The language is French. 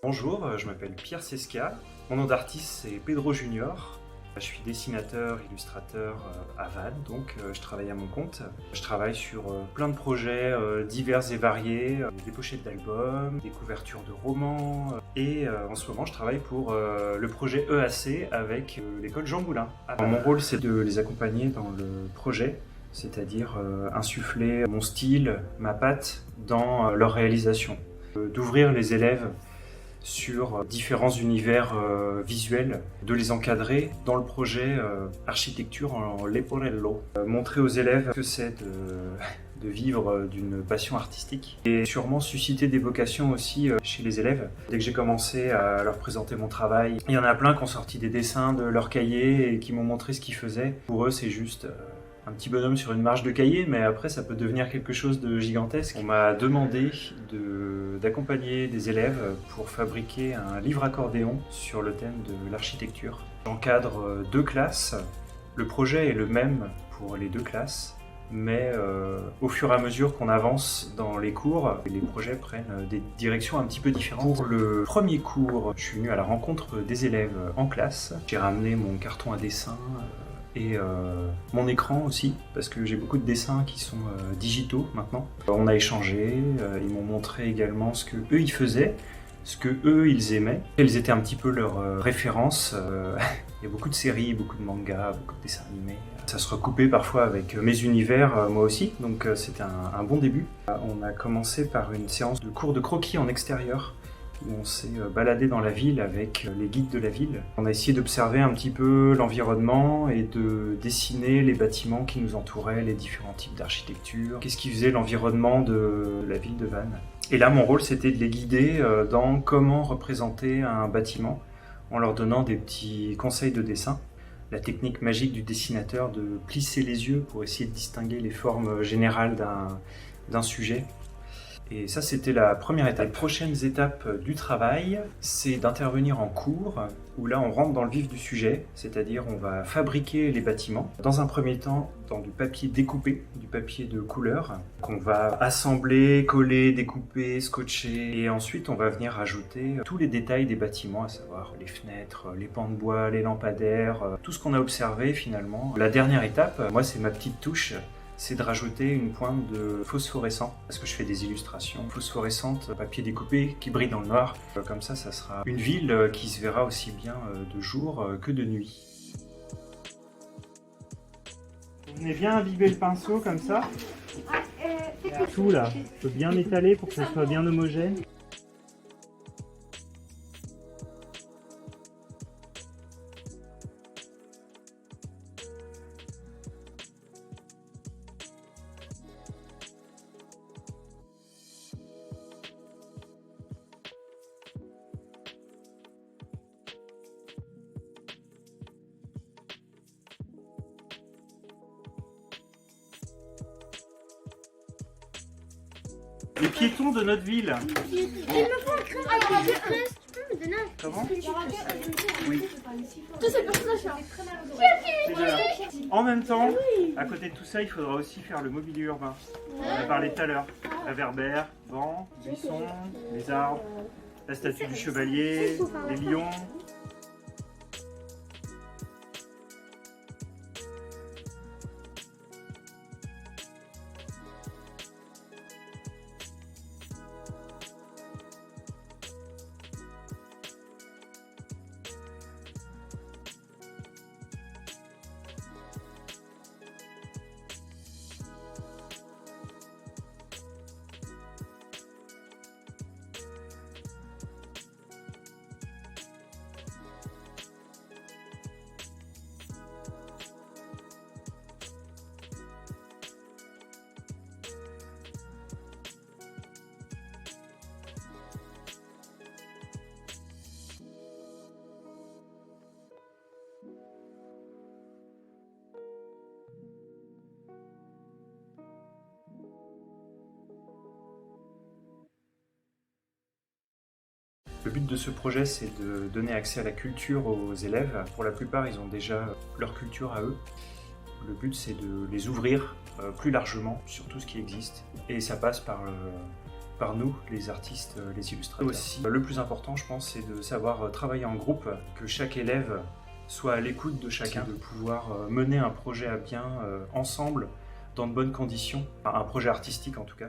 Bonjour, je m'appelle Pierre Sesca. Mon nom d'artiste c'est Pedro Junior. Je suis dessinateur, illustrateur à Vannes, donc je travaille à mon compte. Je travaille sur plein de projets divers et variés, des pochettes d'albums, des couvertures de romans, et en ce moment je travaille pour le projet EAC avec l'école Jean Moulin. Alors, mon rôle c'est de les accompagner dans le projet, c'est-à-dire insuffler mon style, ma patte dans leur réalisation. D'ouvrir les élèves sur différents univers visuels, de les encadrer dans le projet architecture en Leporello. Montrer aux élèves ce que c'est de vivre d'une passion artistique et sûrement susciter des vocations aussi chez les élèves. Dès que j'ai commencé à leur présenter mon travail, il y en a plein qui ont sorti des dessins de leur cahier et qui m'ont montré ce qu'ils faisaient. Pour eux, c'est juste un petit bonhomme sur une marge de cahier, mais après ça peut devenir quelque chose de gigantesque. On m'a demandé d'accompagner des élèves pour fabriquer un livre accordéon sur le thème de l'architecture. J'encadre 2 classes. Le projet est le même pour les 2 classes, mais au fur et à mesure qu'on avance dans les cours, les projets prennent des directions un petit peu différentes. Pour le premier cours, je suis venu à la rencontre des élèves en classe. J'ai ramené mon carton à dessin, et mon écran aussi, parce que j'ai beaucoup de dessins qui sont digitaux maintenant. On a échangé, ils m'ont montré également ce que eux ils faisaient, ce que eux ils aimaient, quelles étaient un petit peu leurs références. Il y a beaucoup de séries, beaucoup de mangas, beaucoup de dessins animés. Ça se recoupait parfois avec mes univers, moi aussi, donc c'était un bon début. On a commencé par une séance de cours de croquis en extérieur, où on s'est baladé dans la ville avec les guides de la ville. On a essayé d'observer un petit peu l'environnement et de dessiner les bâtiments qui nous entouraient, les différents types d'architecture, qu'est-ce qui faisait l'environnement de la ville de Vannes. Et là, mon rôle, c'était de les guider dans comment représenter un bâtiment, en leur donnant des petits conseils de dessin. La technique magique du dessinateur de plisser les yeux pour essayer de distinguer les formes générales d'un sujet. Et ça, c'était la première étape. Les prochaines étapes du travail, c'est d'intervenir en cours, où là, on rentre dans le vif du sujet, c'est-à-dire on va fabriquer les bâtiments. Dans un premier temps, dans du papier découpé, du papier de couleur, qu'on va assembler, coller, découper, scotcher. Et ensuite, on va venir rajouter tous les détails des bâtiments, à savoir les fenêtres, les pans de bois, les lampadaires, tout ce qu'on a observé finalement. La dernière étape, moi, c'est ma petite touche, c'est de rajouter une pointe de phosphorescent, parce que je fais des illustrations phosphorescentes, papier découpé qui brille dans le noir. Comme ça sera une ville qui se verra aussi bien de jour que de nuit. Vous venez bien imbiber le pinceau comme ça. Tout là, je peux bien étaler pour que ça soit bien homogène. Les piétons de notre ville. Il me faut un crayon avec du presse. Tu peux me donner un Comment? Oui. Tous ces personnages là. En même temps, à côté de tout ça, il faudra aussi faire le mobilier urbain. On en a parlé tout à l'heure. La Verbère, vent, buissons, les arbres, la statue du chevalier, les lions. Le but de ce projet, c'est de donner accès à la culture aux élèves. Pour la plupart, ils ont déjà leur culture à eux. Le but, c'est de les ouvrir plus largement sur tout ce qui existe. Et ça passe par par nous, les artistes, les illustrateurs. Aussi, le plus important, je pense, c'est de savoir travailler en groupe, que chaque élève soit à l'écoute de chacun, de pouvoir mener un projet à bien ensemble, dans de bonnes conditions, enfin, un projet artistique en tout cas.